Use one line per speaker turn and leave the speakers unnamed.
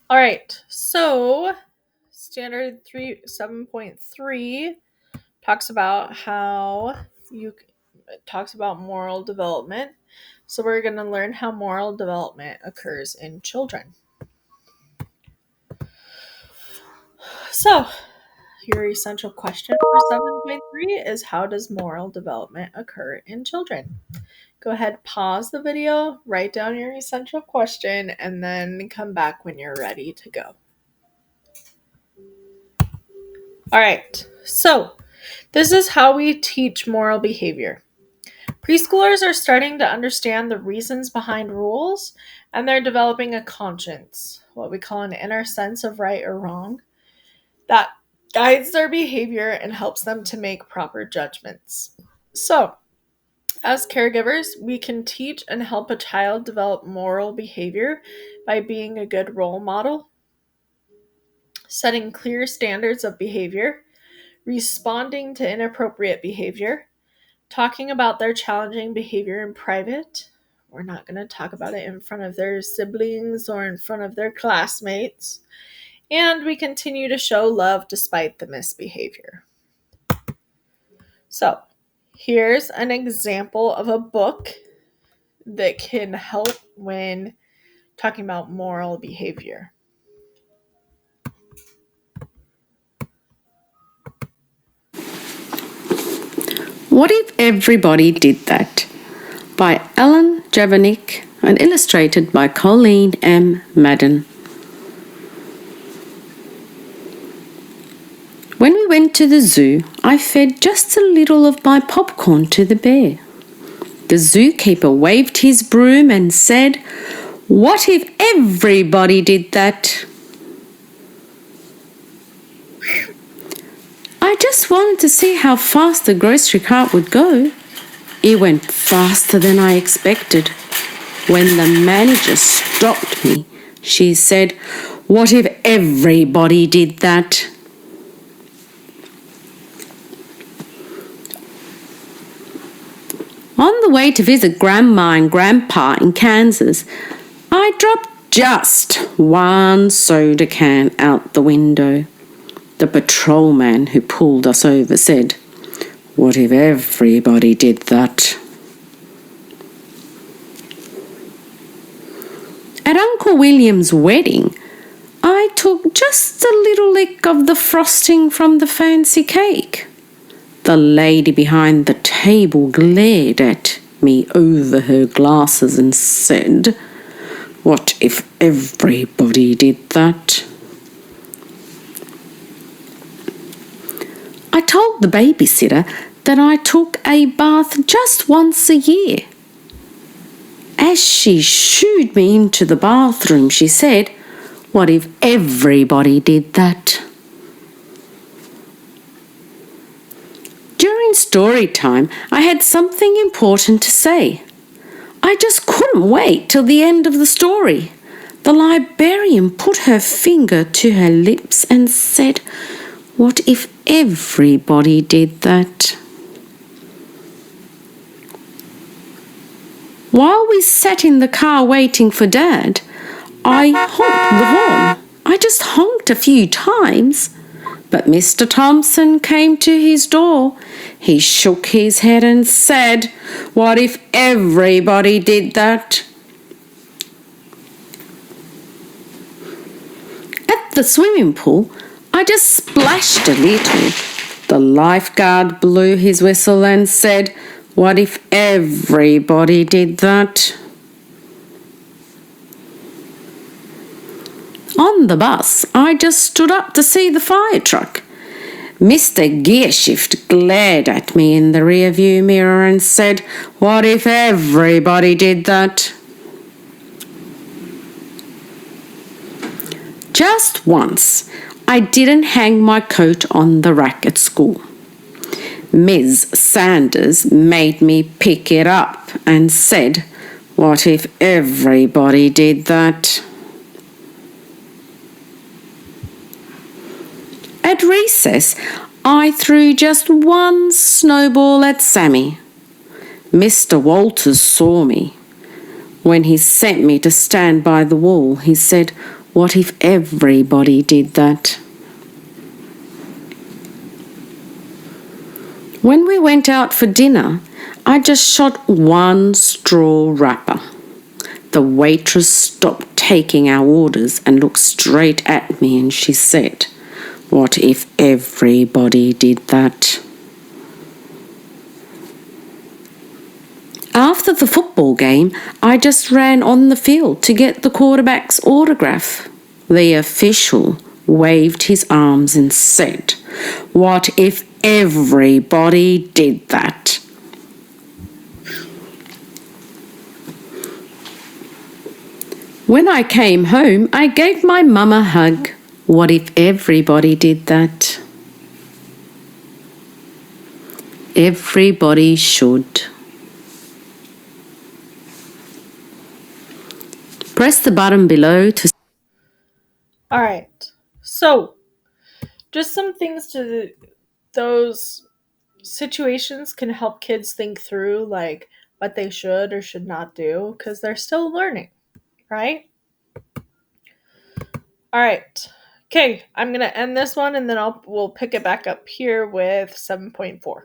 All right, so standard 7.3 talks about it talks about moral development. So we're going to learn how moral development occurs in children. So, your essential question for 7.3 is how does moral development occur in children? Go ahead, pause the video, write down your essential question, and then come back when you're ready to go. All right, so this is how we teach moral behavior. Preschoolers are starting to understand the reasons behind rules, and they're developing a conscience, what we call an inner sense of right or wrong, that guides their behavior and helps them to make proper judgments. So, as caregivers, we can teach and help a child develop moral behavior by being a good role model, setting clear standards of behavior, responding to inappropriate behavior, talking about their challenging behavior in private. We're not going to talk about it in front of their siblings or in front of their classmates. And we continue to show love despite the misbehavior. So, here's an example of a book that can help when talking about moral behavior.
What If Everybody Did That? By Alan Javanik and illustrated by Colleen M. Madden. When we went to the zoo, I fed just a little of my popcorn to the bear. The zookeeper waved his broom and said, "What if everybody did that?" I just wanted to see how fast the grocery cart would go. It went faster than I expected. When the manager stopped me, she said, "What if everybody did that?" On the way to visit Grandma and Grandpa in Kansas, I dropped just one soda can out the window. The patrolman who pulled us over said, "What if everybody did that?" At Uncle William's wedding, I took just a little lick of the frosting from the fancy cake. The lady behind the table glared at me over her glasses and said, "What if everybody did that?" I told the babysitter that I took a bath just once a year. As she shooed me into the bathroom, she said, "What if everybody did that?" During story time, I had something important to say. I just couldn't wait till the end of the story. The librarian put her finger to her lips and said, "What if everybody did that?" While we sat in the car waiting for Dad, I honked the horn. I just honked a few times. But Mr. Thompson came to his door. He shook his head and said, "What if everybody did that?" At the swimming pool, I just splashed a little. The lifeguard blew his whistle and said, "What if everybody did that?" On the bus, I just stood up to see the fire truck. Mr. Gearshift glared at me in the rearview mirror and said, "What if everybody did that?" Just once, I didn't hang my coat on the rack at school. Ms. Sanders made me pick it up and said, "What if everybody did that?" At recess, I threw just one snowball at Sammy. Mr. Walters saw me. When he sent me to stand by the wall, he said, What if everybody did that? When we went out for dinner, I just shot one straw wrapper. The waitress stopped taking our orders and looked straight at me and she said, "What if everybody did that?" After the football game, I just ran on the field to get the quarterback's autograph. The official waved his arms and said, "What if everybody did that?" When I came home, I gave my mum a hug. What if everybody did that? Everybody should. Press the button below to.
All right. So, just some things to those situations can help kids think through like what they should or should not do because they're still learning, right? All right. Okay, I'm going to end this one and then we'll pick it back up here with 7.4.